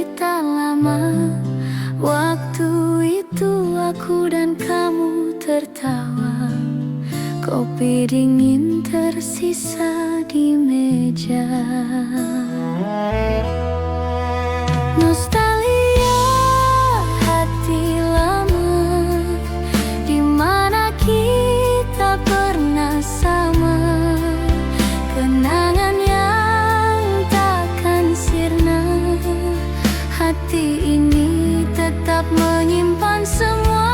kita lama. Waktu itu aku dan kamu tertawa. Kopi dingin tersisa di meja. Nostalgia hati lama, di mana kita pernah sama. Kenangan yang takkan sirna. Hati ini tetap menyimpan semua.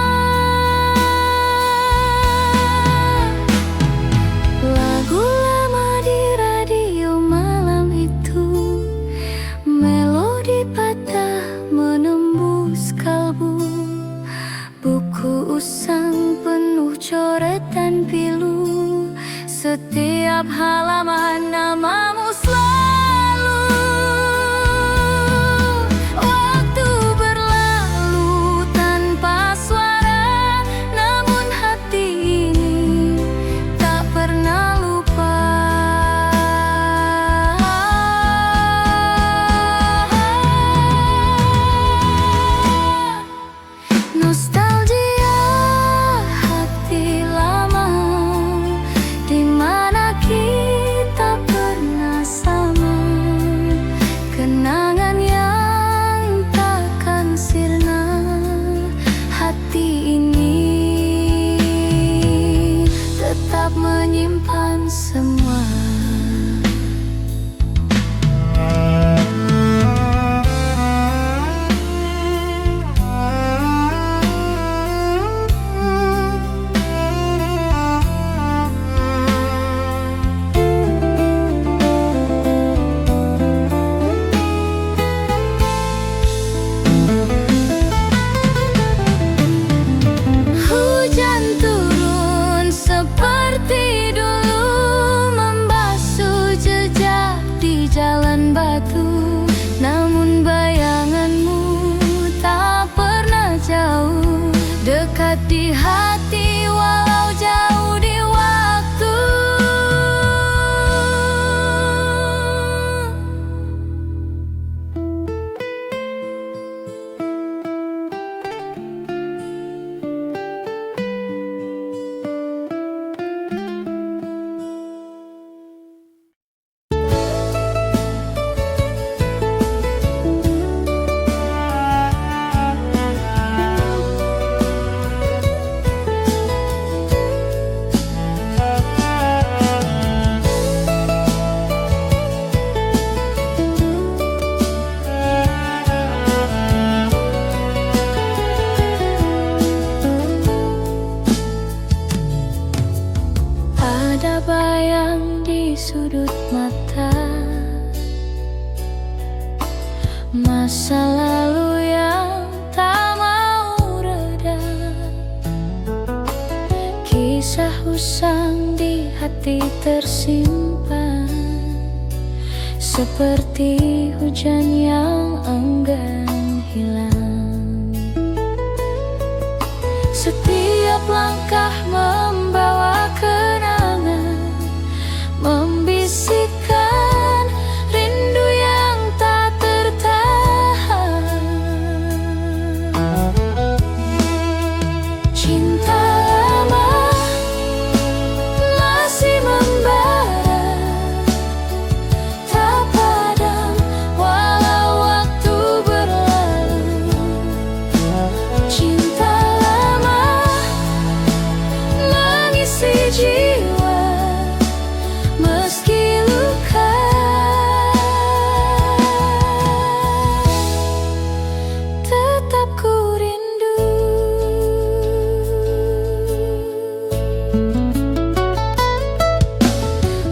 Lagu lama di radio malam itu, melodi patah menembus kalbu. Buku usang penuh coretan pilu, setiap halaman namamu selalu. Waktu berlalu tanpa suara, namun hati ini tak pernah lupa. Nostalgia hati lama, di mana kita pernah sama. Kenangan yang takkan sirna. Hati ini tetap menyimpan semua. Hujan turun seperti dulu, membasuh jejak di jalan batu. Namun bayanganmu tak pernah jauh, dekat di hati walau jauh di waktu. Ada bayang di sudut mata, masa lalu yang tak mau reda. Kisah usang di hati tersimpan, seperti hujan yang enggan hilang. Setiap langkah membawa kenangan, membisikkan rindu yang tak tertahan. Cinta lama masih membara, tak padam walau waktu berlalu. Cinta lama mengisi jiwa, meski luka. Tetap ku rindu.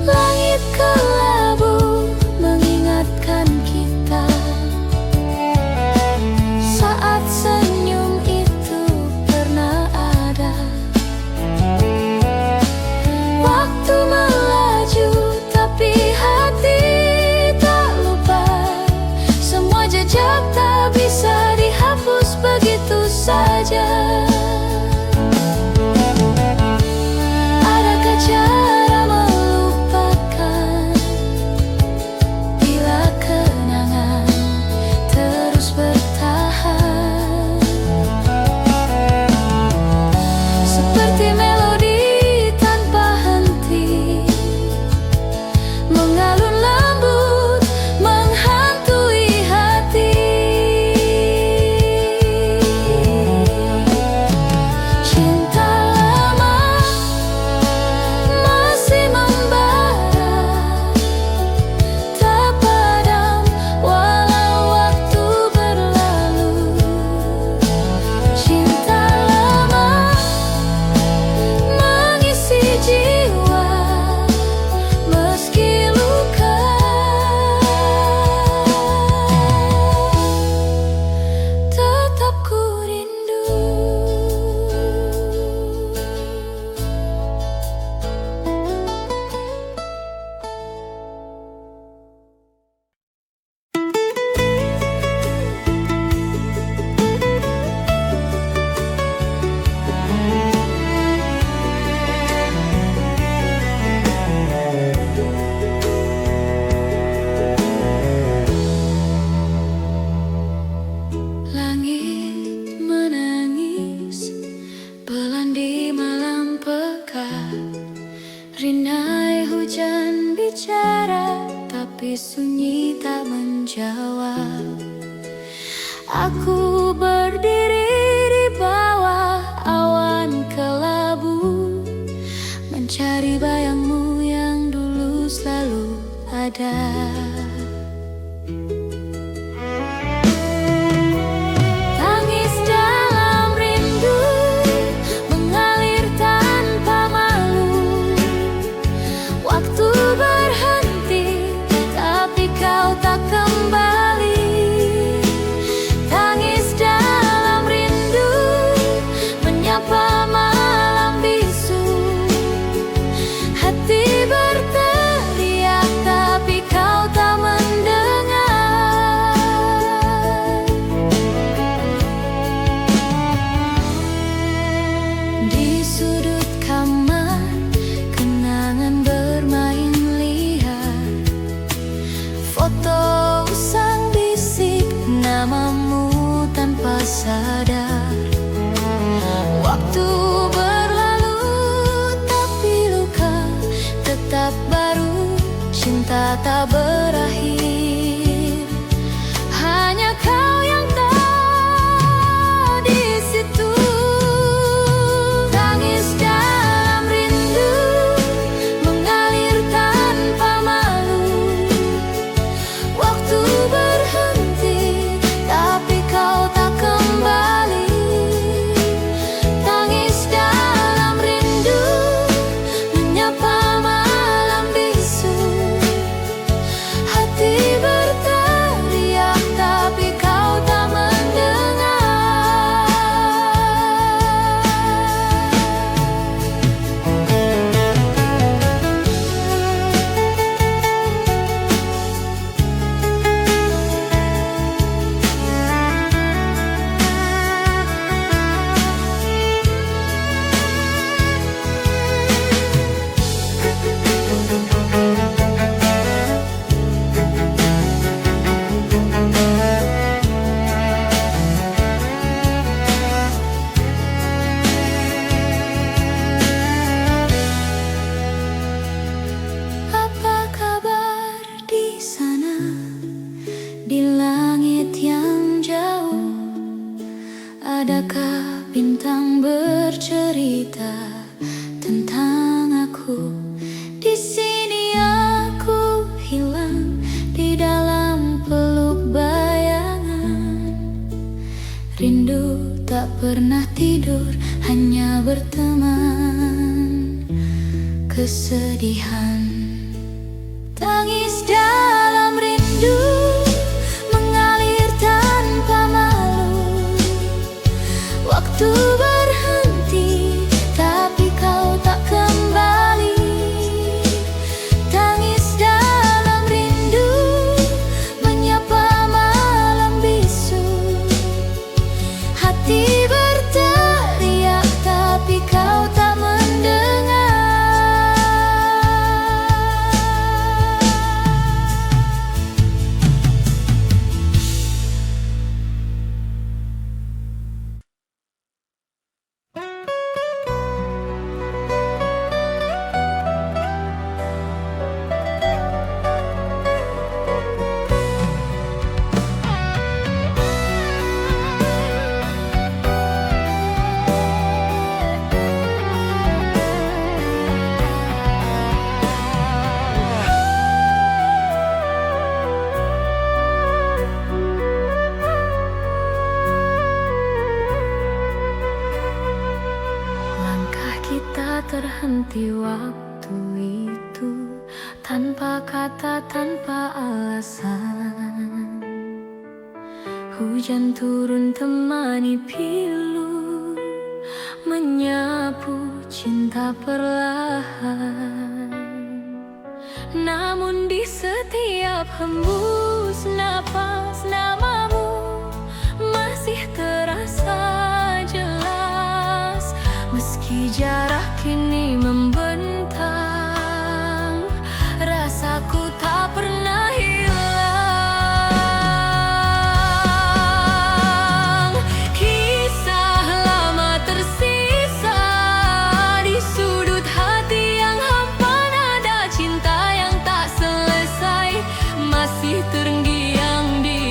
Langit kelabu mengingatkan kita, saat senyum itu pernah ada. Waktu melaju tapi hati tak lupa. Semua jejak tak bisa dihapus begitu saja. Adakah cara melupakan bila kenangan terus Aku berdiri di bawah awan kelabu, mencari bayangmu yang dulu selalu ada. Tangis dalam rindu mengalir tanpa malu. Waktu berhenti tapi kau tak kembali. Tangis dalam rindu menyapa malam bisu. Hati berteriak tapi kau tak mendengar. Di sudut kamar kenangan bermain liar. Foto usang bisik namamu tanpa sadar. Waktu berlalu tapi luka tetap baru. Cinta tak berakhir, hanya kau yang tahu di situ. Tangis dalam rindu mengalir tanpa malu. Waktu berhenti tapi kau tak kembali. Tangis dalam rindu menyapa malam bisu. Hati berteriak tapi kau tak mendengar. Apa kabar di sana, di langit yang jauh? Adakah bintang bercerita tentang aku? Di sini aku hilang di dalam peluk bayangan. Rindu tak pernah tidur, hanya berteman kesedihan. Tangis dalam rindu mengalir tanpa malu. Waktu berhenti tapi kau tak kembali. Tangis dalam rindu menyapa malam bisu. Hati berteriak tapi kau tak mendengar. Terhenti waktu itu tanpa kata, tanpa alasan. Hujan turun temani pilu, menyapu cinta perlahan. Namun di setiap hembus napas namamu masih terasa jelas. Meski jarak kini membentang, rasaku tak pernah hilang. Kisah lama tersisa di sudut hati yang hampa. Nada cinta yang tak selesai masih terenggiang di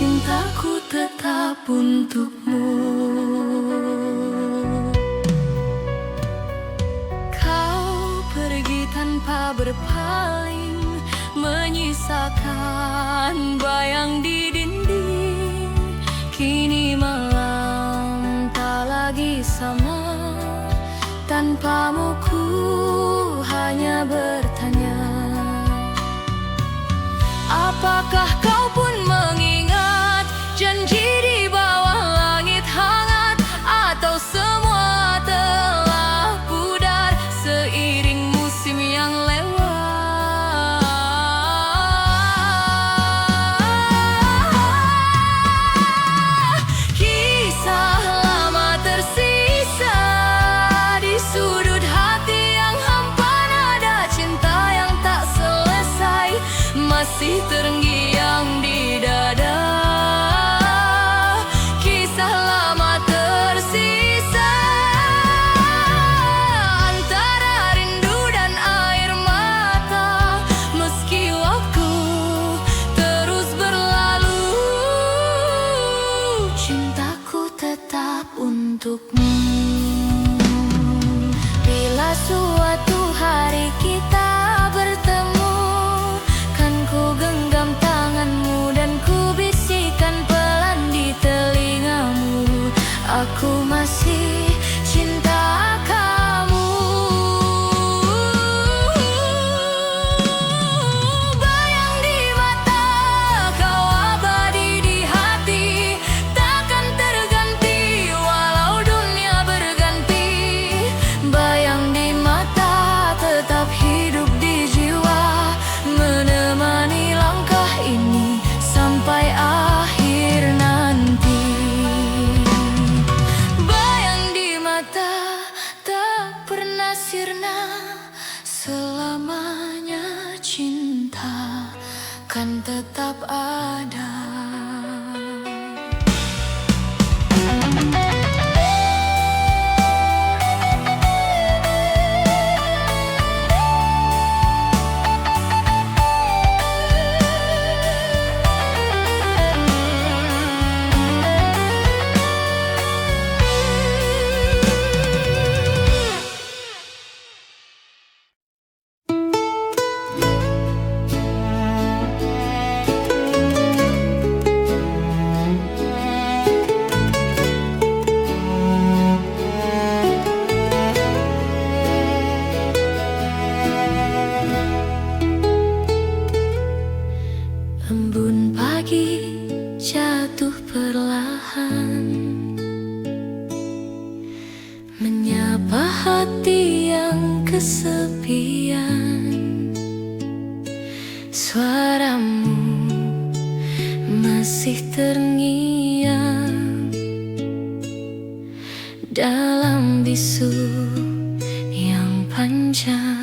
cintaku tetap untukmu. Kau pergi tanpa berpaling, menyisakan bayang di dinding. Kini malam tak lagi sama, tanpamu ku hanya bertanya, apakah kau pun mengingat janji di bawah langit hangat, atau semua telah pudar seiring musim yang lewat? Kisah lama tersisa di sudut hati yang hampa, nada cinta yang tak selesai masih terngiang di dada. Kisah lama tersisa antara rindu dan air mata, meski waktu terus berlalu, cintaku tetap untukmu. Bila suatu hari kita bertemu, kan ku genggam tanganmu dan ku bisikan pelan di telingamu, aku masih cinta kamu. Bayang di mata, kau abadi di hati, takkan terganti walau dunia berganti. Bayang di mata tetap hidup di jiwa, menemani langkah ini sampai akhir nanti. Bayang di mata tak pernah sirna, selamanya cinta kan tetap ada. Embun pagi jatuh perlahan, menyapa hati yang kesepian. Suaramu masih terngiang dalam bisu yang panjang.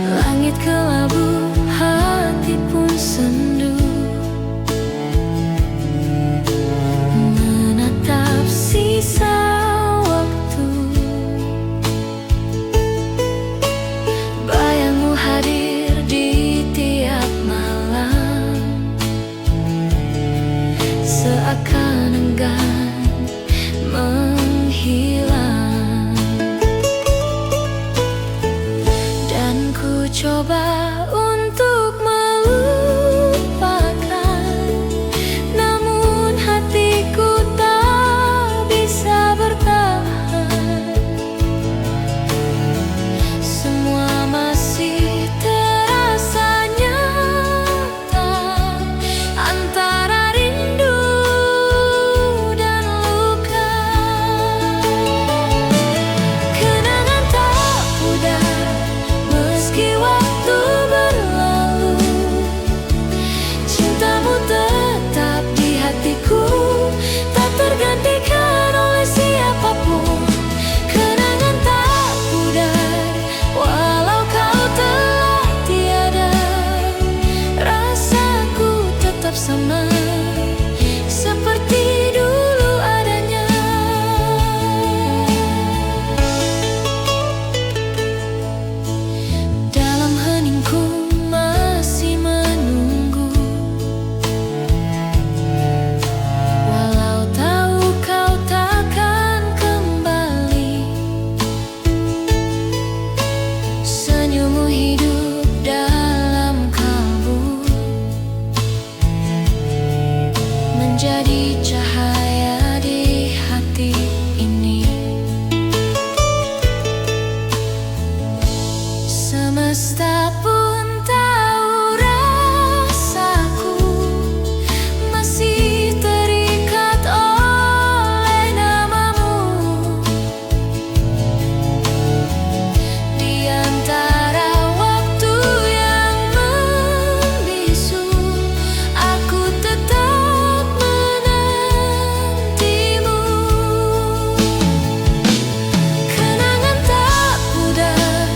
Langit kelabu, hati pun sendu, menatap sisa waktu. Bayangmu hadir di tiap malam, seakan enggan menjadi cahaya di hati ini. Semesta pun tahu rasaku masih terikat oleh namamu. Di antara waktu yang membisu, aku tetap menantimu. Kenangan tak pudar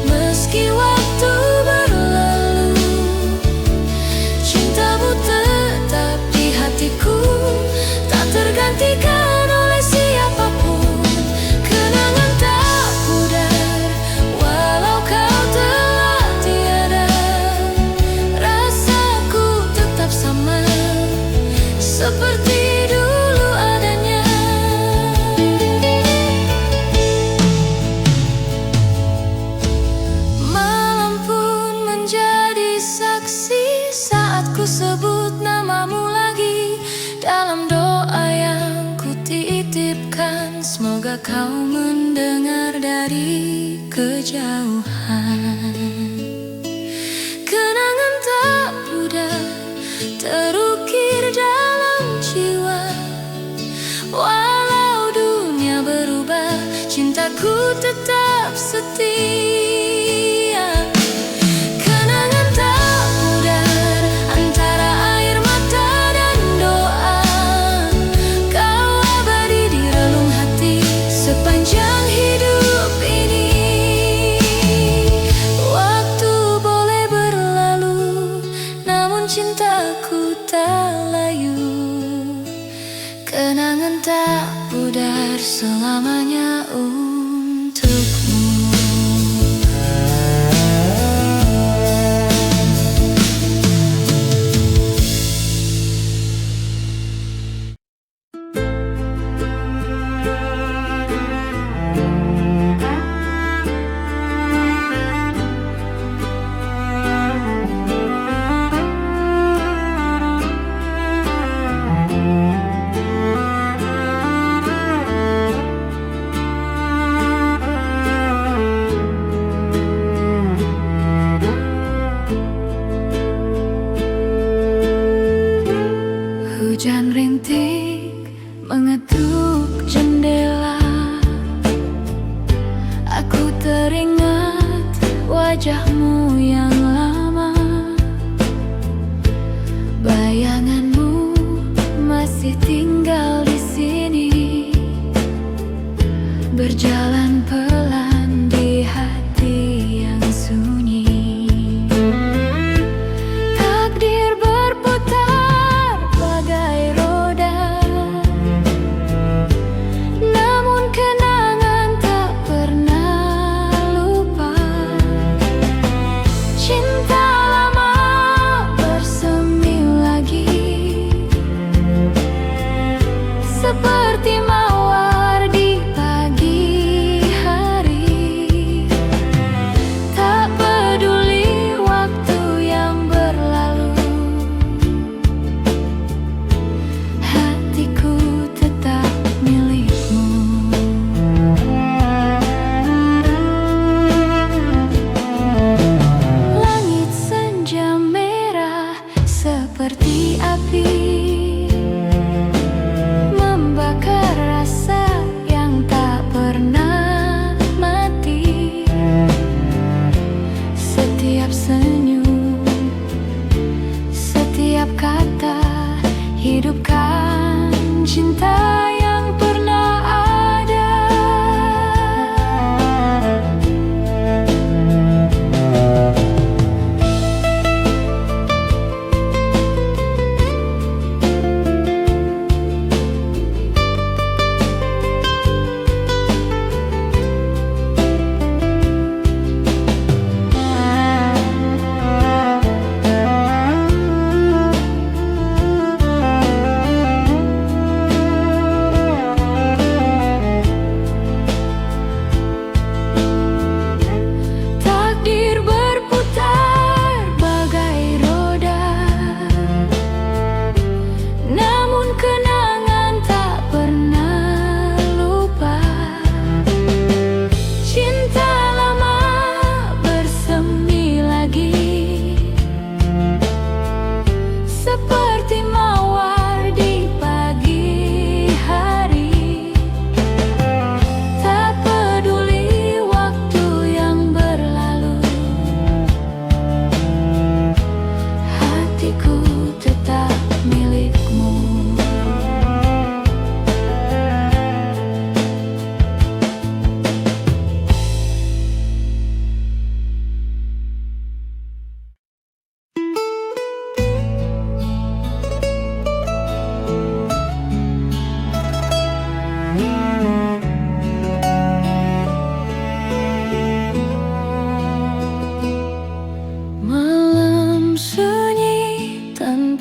meski waktu berlalu, cintamu tetap di hatiku, tak tergantikan oleh siapapun. Kenangan tak pudar walau kau telah tiada, rasaku tetap sama seperti dulu adanya. Malam pun menjadi saksi saat ku sebut namamu lagi. Dalam doa yang ku titipkan, semoga kau mendengar dari kejauhan. Kenangan tak pudar terukir dalam jiwa, walau dunia berubah, cintaku tetap setia. Kenangan tak pudar antara air mata dan doa, kau abadi di relung hati sepanjang hidup ini. Waktu boleh berlalu, namun cintaku tak layu. Kenangan tak pudar selamanya untukmu.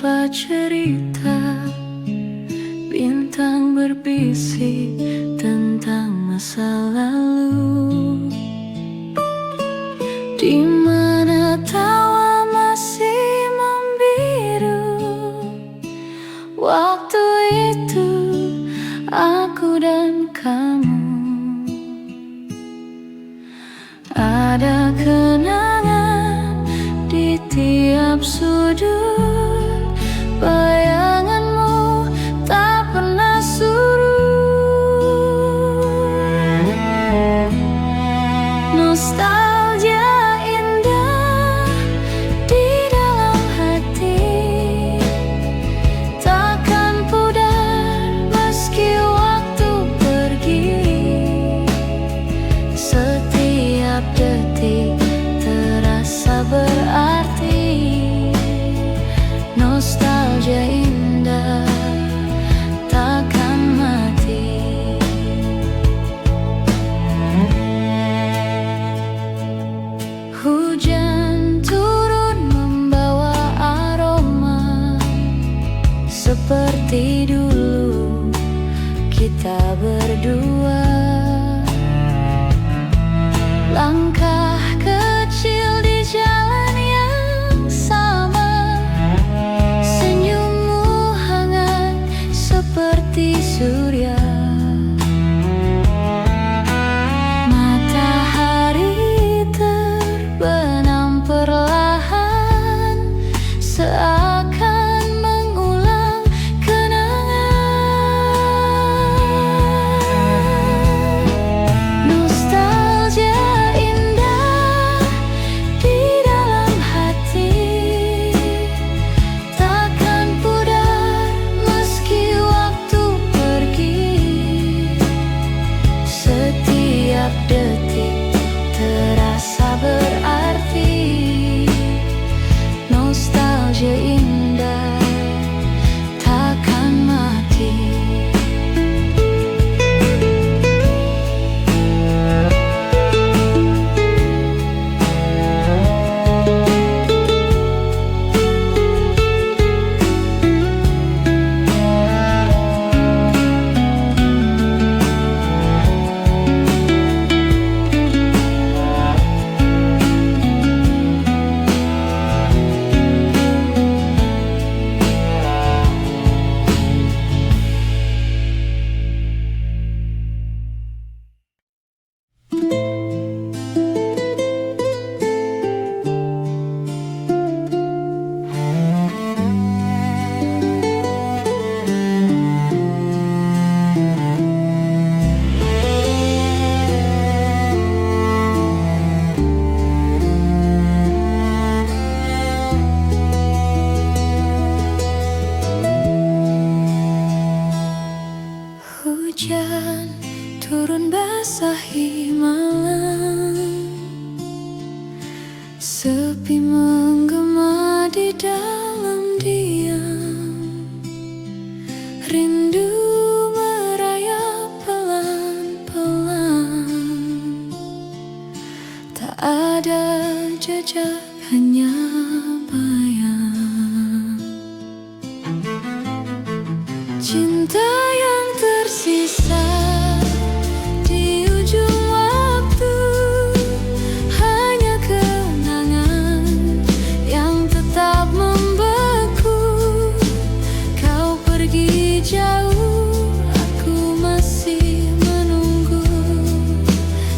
tanpa cerita, bintang berbisik tentang masa lalu, di mana tawa masih membiru. Waktu itu aku dan kamu, ada kenangan di tiap sudut. Bayanganmu tak pernah surut. Nostalgia indah di dalam hati, takkan pudar meski waktu pergi. Setiap detik terasa berarti. Nostalgia indah takkan mati. Hujan turun membawa aroma, seperti dulu kita berdua. Langkah kecil di jalan yang sama, senyummu hangat seperti surya. Matahari terbenam perlahan, seakan mengulang kenangan. Nostalgia indah di dalam hati, takkan pudar meski waktu pergi. Setiap detik terasa berarti. Nostalgia indah takkan mati. Hujan turun basahi malam, sepi menggema di dalam diam. Rindu merayap pelan-pelan, tak ada jejak, hanya bayang. Cinta yang tersisa di ujung waktu, hanya kenangan yang tetap membeku. Kau pergi jauh, aku masih menunggu.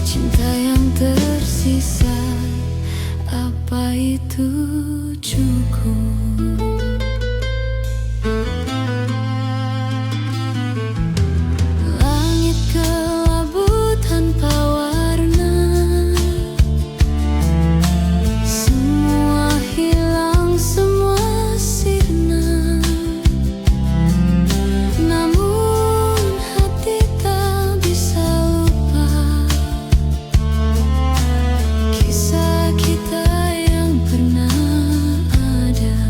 Cinta yang tersisa, apa itu cukup? Kisah kita yang pernah ada.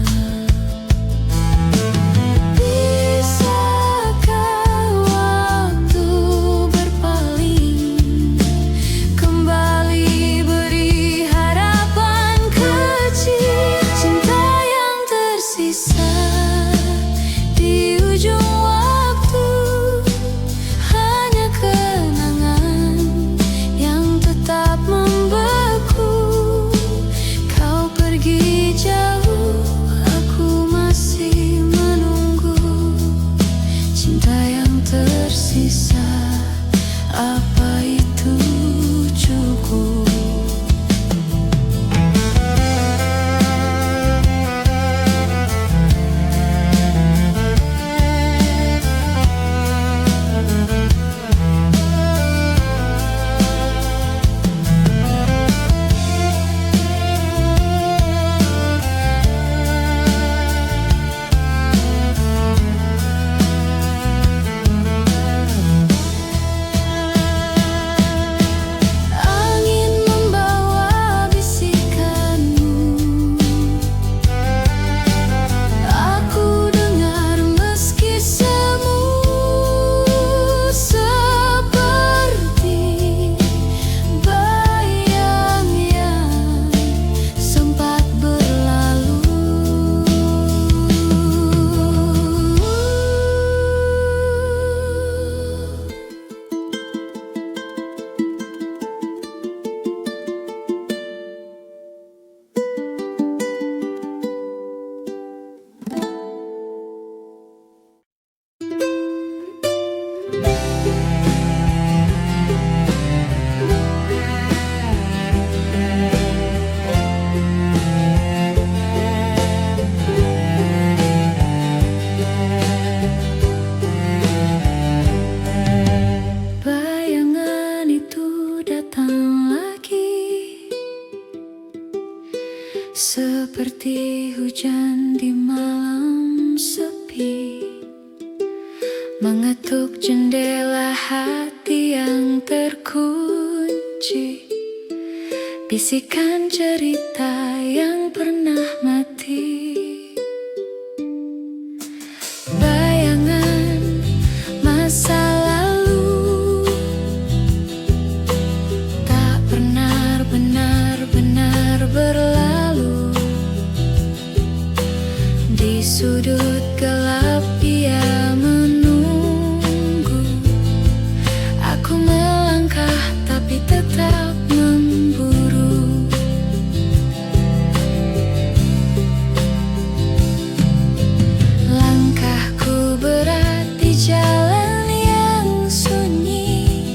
hujan di malam sepi, mengetuk jendela hati yang terkunci, bisikan cerita yang pernah mati. Bayangan masa lalu tak pernah benar-benar berlalu. Di sudut gelap ia menunggu. Aku melangkah tapi tetap memburu. Langkahku berat di jalan yang sunyi,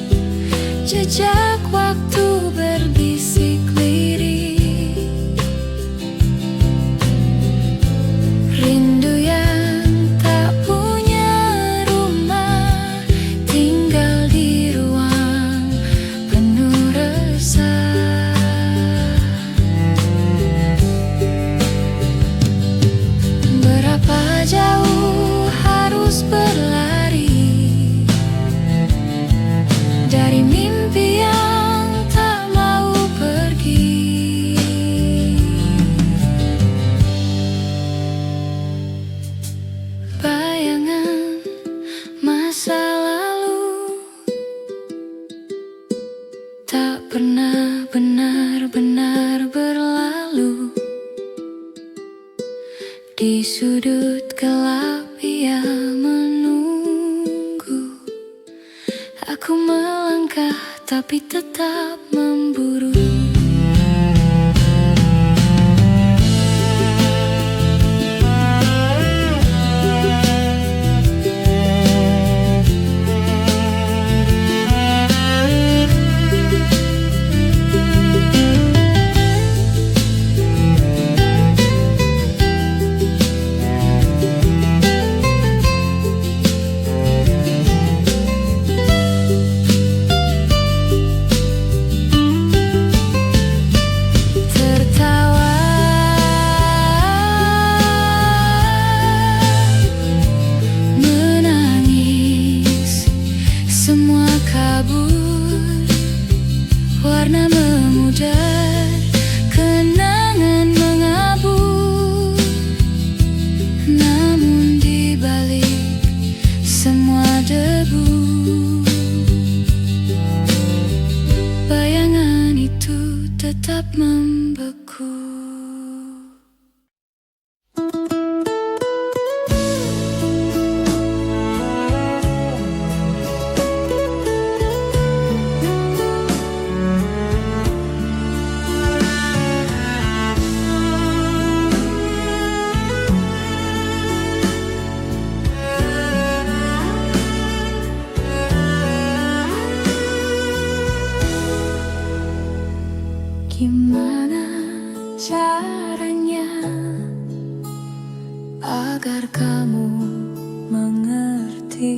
jejak waktu berbisik lirih. Rindu yang tak punya rumah, tinggal di ruang penuh resah. Berapa jauh harus berlari dari mimpi yang tak mau pergi. Bayangan masa lalu tak pernah benar-benar berlalu. Di sudut gelap ia menunggu. Aku melangkah tapi tetap memburu. Semua kabur, warna memudar, kenangan mengabur. Namun di balik semua debu, bayangan itu tetap membeku. Gimana caranya agar kamu mengerti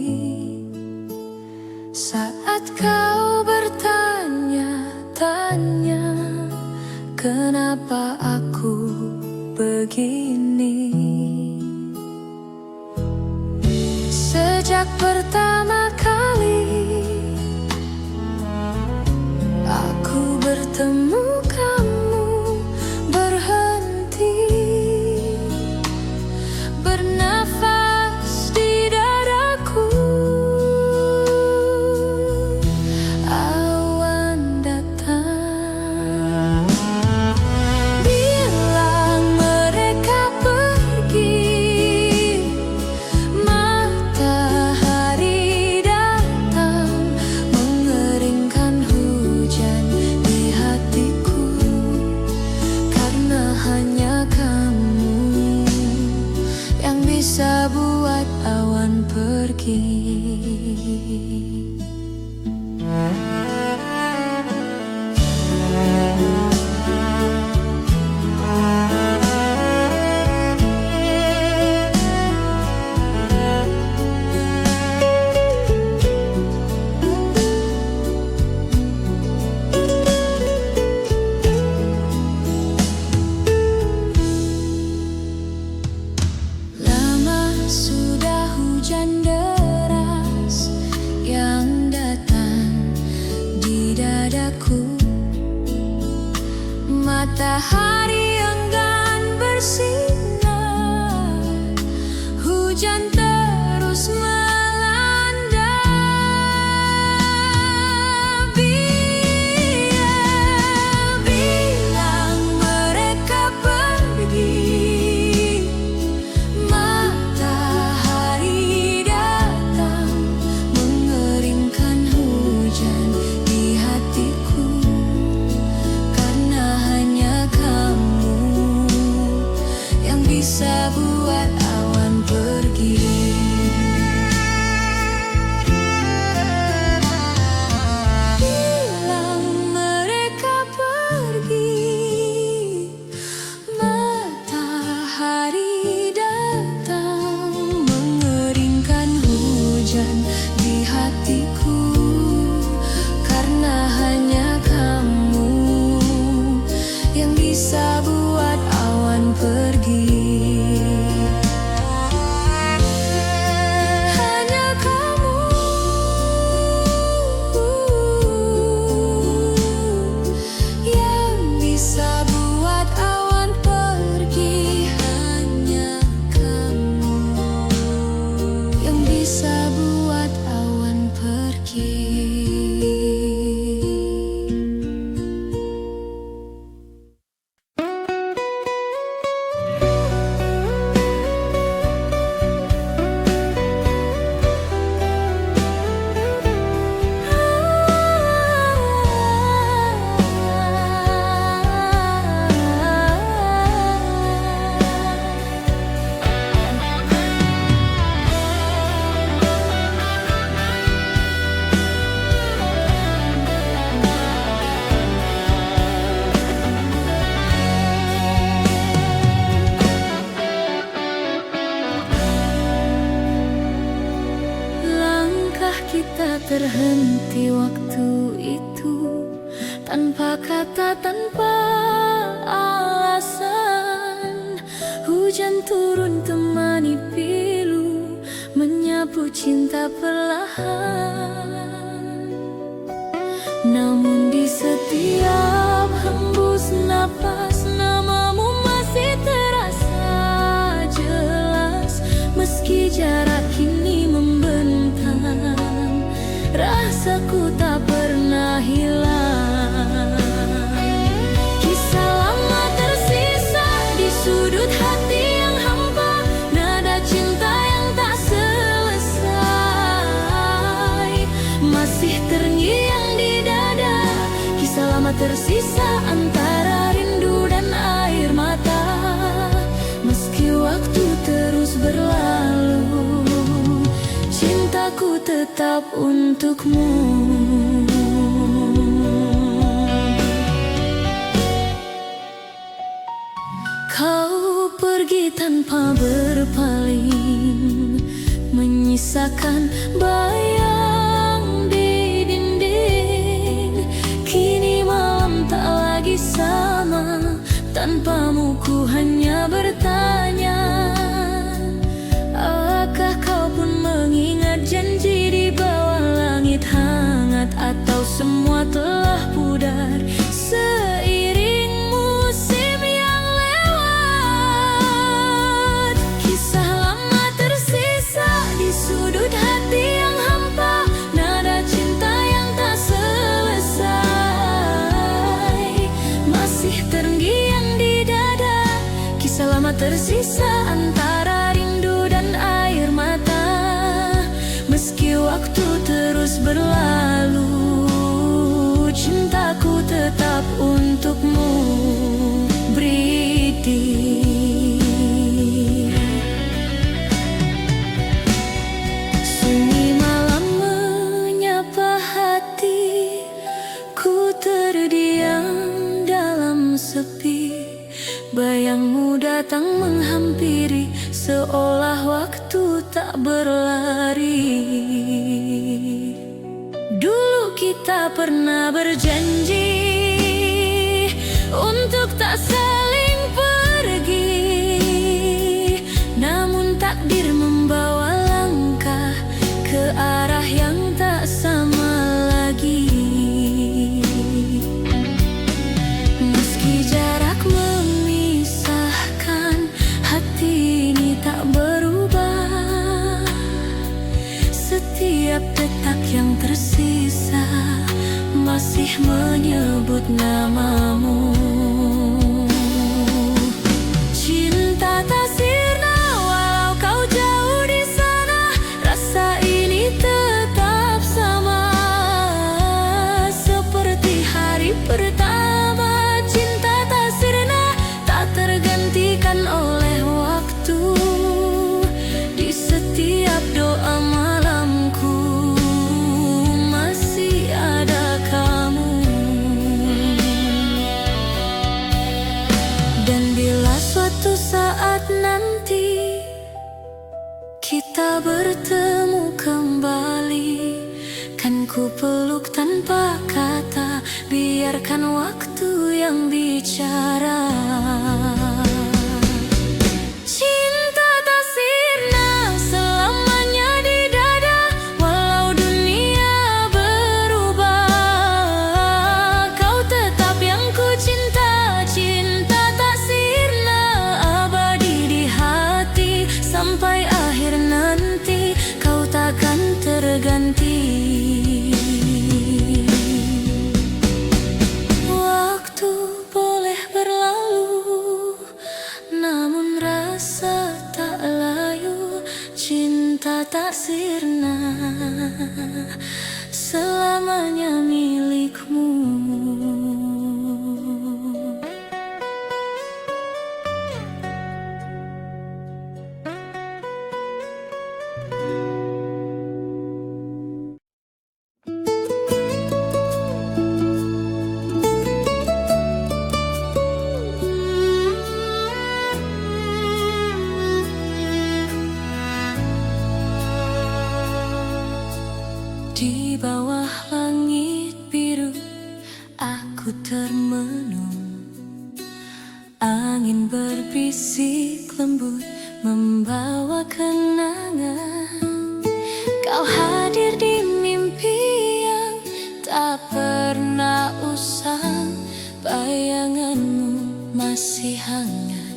saat kau bertanya-tanya kenapa aku begini? Sejak pertama kali aku bertemu kamu, berhenti bernafas di dadaku. Awan datang, bilang mereka pergi. Matahari datang, mengeringkan hujan di hatiku. Karena hanya kamu yang bisa buat awan pergi. Sudah hujan deras yang datang di dadaku, matahari enggan bersinar, hujan terus melanda. Bilang mereka pergi, matahari datang mengeringkan hujan di hatiku, karena hanya kamu yang bisa buat awan pergi. Bilang mereka pergi, matahari datang mengeringkan hujan di hatiku, karena hanya kamu yang bisa buat awan pergi. Hanya kamu yang bisa buat awan pergi. Hanya kamu yang bisa buat awan pergi. Langkah kita terhenti waktu itu, tanpa kata, tanpa alasan. Hujan turun temani pilu, menyapu cinta perlahan. Namun di setiap hembus napas, namamu masih terasa jelas. Meski jarak kini membentang, rasaku tak pernah hilang. Kisah lama tersisa di sudut hati yang hampa, nada cinta yang tak selesai masih terngiang di dada. Kisah lama tersisa antara rindu dan air mata. Meski waktu terus berlalu, cintaku tetap untukmu. Kau pergi tanpa berpaling, menyisakan bayang di dinding. Kini malam tak lagi sama, tanpamu ku hanya bertanya. Apakah kau pun mengingat janji di bawah langit hangat, atau semua telah pudar seiring musim yang lewat? Kisah lama tersisa di sudut hati yang hampa, nada cinta yang tak selesai masih terngiang di dada. Kisah lama tersisa antara rindu dan air mata. Meski waktu terus berlalu, cintaku tetap untukmu, Bridi. Sunyi malam menyapa hati, ku terdiam dalam sepi. Bayangmu datang menghampiri, seolah waktu tak berlari. Dulu kita pernah berjanji untuk tak saling pergi, namun takdir yang tersisa masih menyebut namamu. Cinta tak sirna walau kau jauh di sana, rasa ini tetap sama seperti hari pertama. Cinta tak sirna, tak tergantikan oleh waktu. Di setiap doa malamku masih ada kamu. Dan bila suatu saat nanti kita bertemu kembali, kan ku peluk tanpa kata, biarkan waktu yang bicara. Cinta tak sirna selamanya di dada, walau dunia berubah, kau tetap yang ku cinta. Cinta tak sirna abadi di hati, sampai akhir nanti kau takkan terganti. Waktu boleh berlalu, namun rasa tak layu. Cinta tak sirna selamanya milikmu. Di bawah langit biru aku termenung, angin berbisik lembut membawa kenangan. Kau hadir di mimpi yang tak pernah usang, bayanganmu masih hangat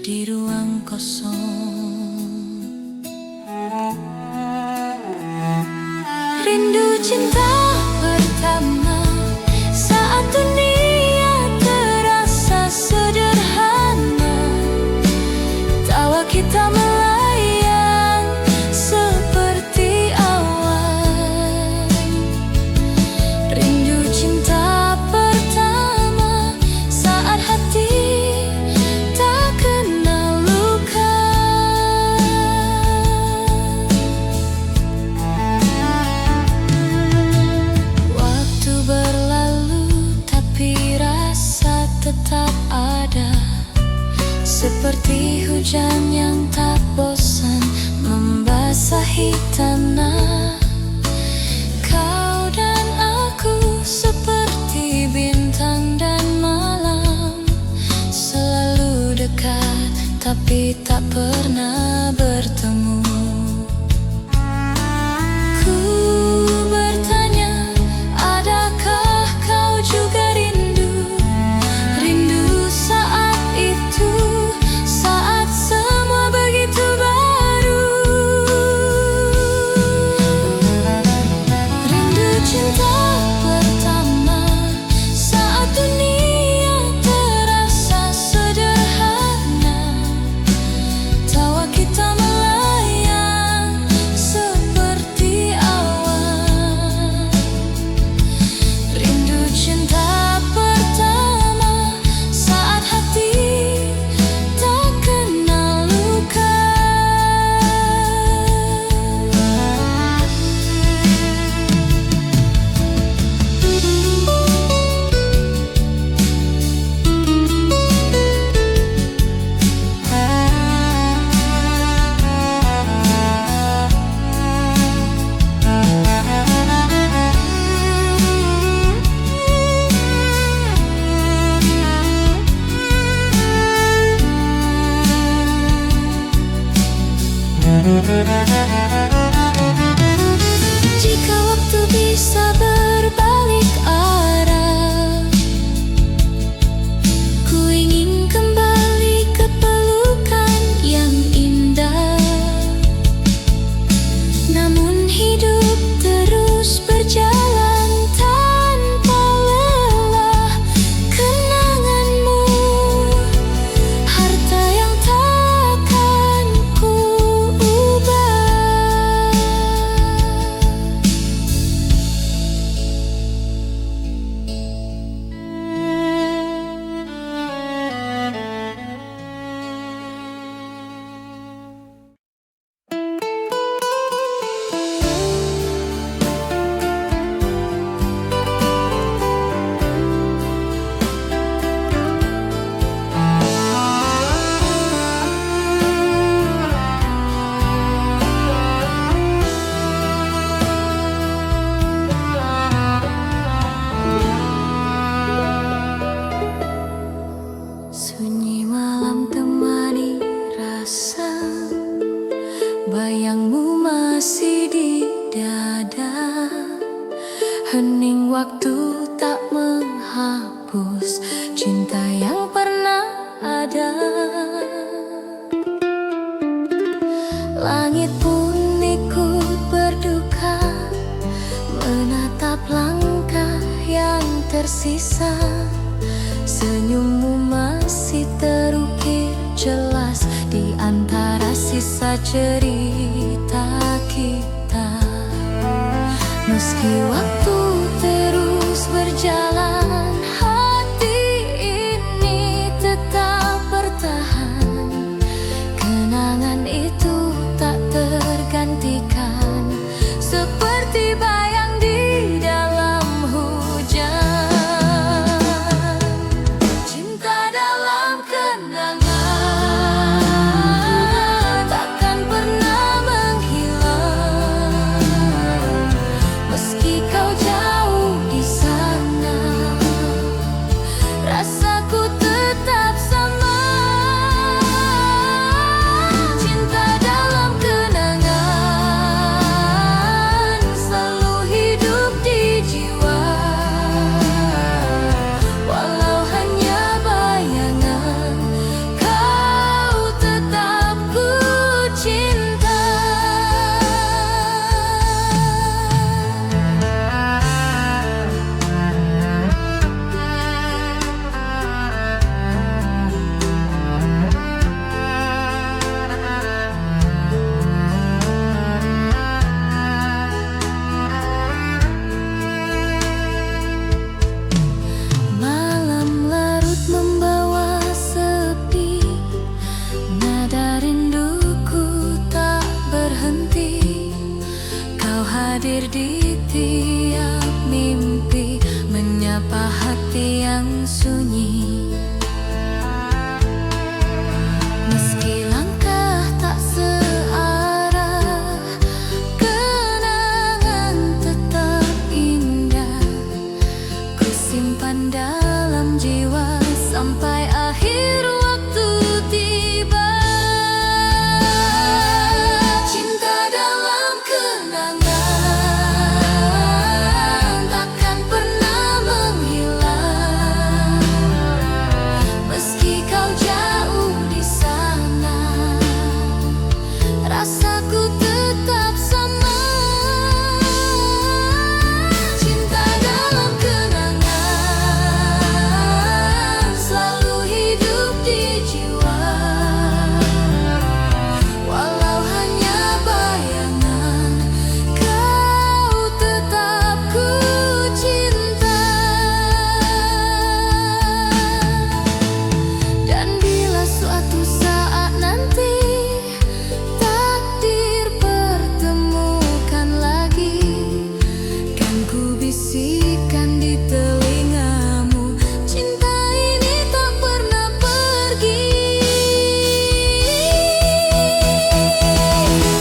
di ruang kosong. Rindu cinta pertama saat dunia terasa sederhana, tawa kita melayang seperti awan. Rindu cinta pertama saat hati tak kenal luka. Tetap ada seperti hujan yang tak bosan membasahi tanah. Kau dan aku seperti bintang dan malam, selalu dekat tapi tak pernah bertemu. Ku bertanya, adakah kau juga saat semua begitu baru? Rindu cinta pertama saat dunia terasa sederhana, tawa kita melayang seperti awan. Rindu cinta pertama saat hati jika waktu bisa berbalik arah, ku ingin kembali ke pelukan yang indah. Namun hidup terus bayangmu masih di dada. Hening waktu tak menghapus cinta yang pernah ada. Langit pun ikut berduka, menatap langkah yang tersisa. Senyummu masih terukir jelas di antara sisa cerita kita. Meski waktu terus berjalan, hati ini tetap bertahan. Kenangan itu tak tergantikan, seperti bayang di dalam hujan. Cinta dalam kenangan takkan pernah menghilang. Meski kau jauh di sana, rasaku tetap sama. Cinta dalam kenangan selalu hidup di jiwa, walau hanya bayangan, kau tetap ku cinta. Malam larut membawa sepi, nada rinduku tak berhenti. Kau hadir di tiap mimpi, menyapa hati yang sunyi. Meski langkah tak searah, kenangan tetap indah. Ku simpan dalam jiwa sampai akhir waktu tiba. Cinta dalam kenangan takkan pernah menghilang. Meski kau jauh di sana, rasaku tetap sama. Cinta dalam kenangan selalu hidup di jiwa, walau hanya bayangan, kau tetap ku cinta. Dan bila suatu saat nanti takdir pertemukan lagi, kan ku bisikan di telingamu, cinta ini tak pernah pergi.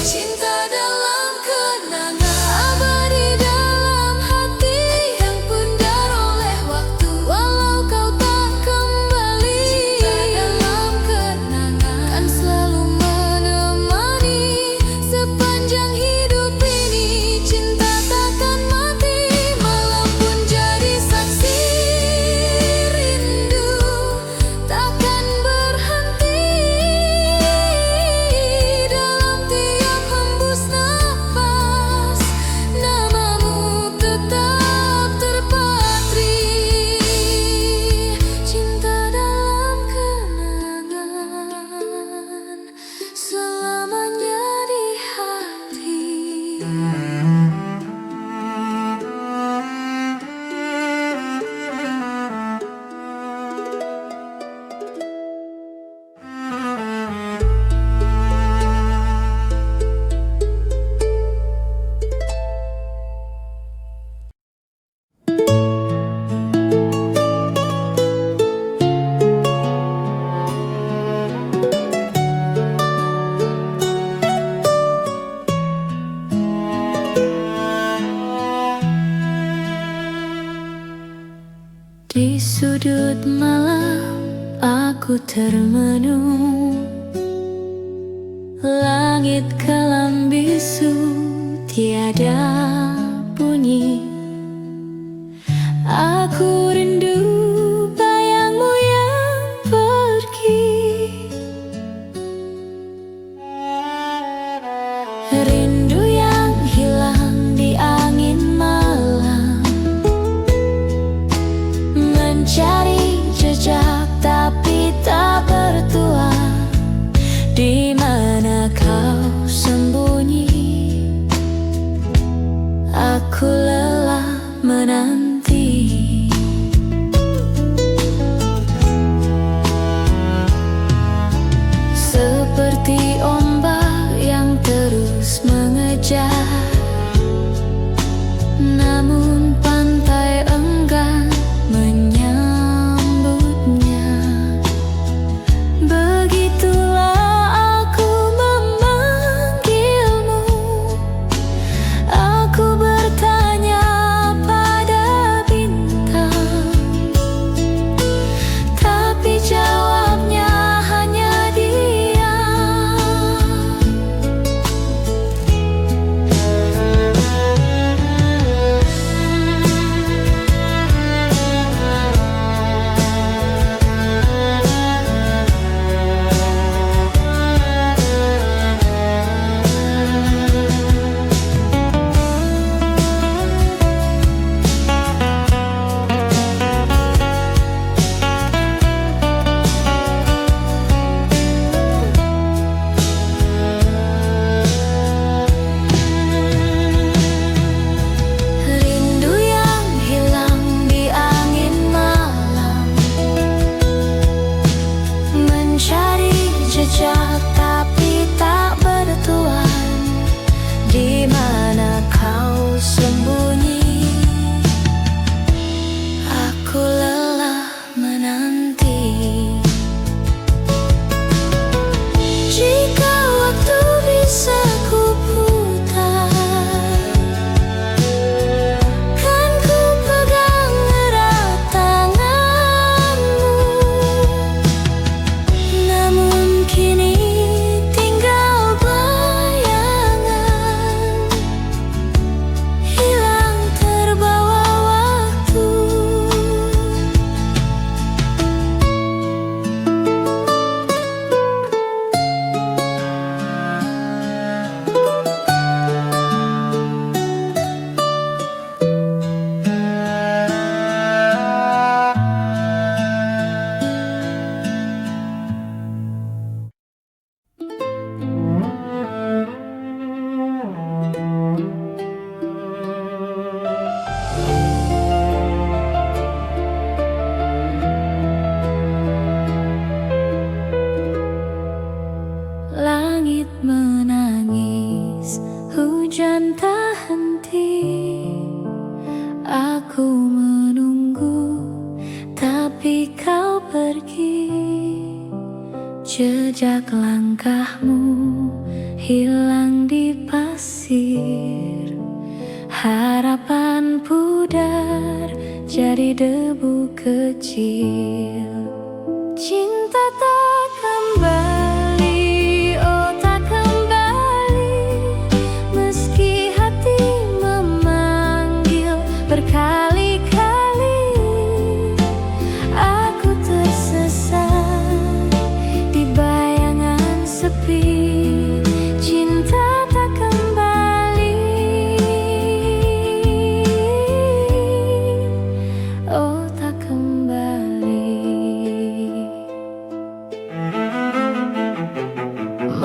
Cinta dalam kenangan abadi dalam hati, yang pudar oleh waktu walau kau tak kembali. Cinta dalam kenangan kan selalu menemani sepanjang hidup ini. Cinta takkan mati, malam pun jadi saksi. Rindu takkan berhenti, dalam tiap hembus nafas namamu tetap terpatri. Cinta dalam kenangan selamanya di hati. Di sudut malam aku termenung, Langit kelam bisu tiada bunyi. Aku rindu bayangmu yang pergi, rindu yang hilang di angin malam, mencari jejak tapi tak bertuah. Di mana kau sembunyi? Aku lelah menanti. Seperti ombak yang terus mengejar, namun pantai enggan menyambutnya. Begitulah aku memanggilmu. Aku bertanya pada bintang, tapi jawabnya hanya diam. Rindu yang hilang di angin malam, mencari jejak tapi tak bertuan. Di mana kau sembunyi? Aku lelah menanti. Jika waktu bisa kuputar, kan ku pegang erat tanganmu. Namun kini tinggal bayangan, hilang terbawa waktu. Langit menangis, hujan tak henti. Aku menunggu, tapi kau pergi. Jejak langkahmu hilang di pasir. Harapan pudar jadi debu kecil. Cinta tak kembali, oh tak kembali. Meski hati memanggil berkali-kali, aku tersesat di bayangan sepi. Cinta tak kembali, oh tak kembali.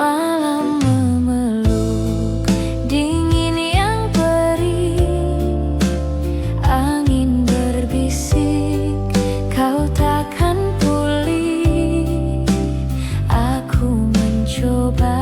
Malam memeluk, dingin yang perih. Angin berbisik, kau takkan pulih. Aku mencoba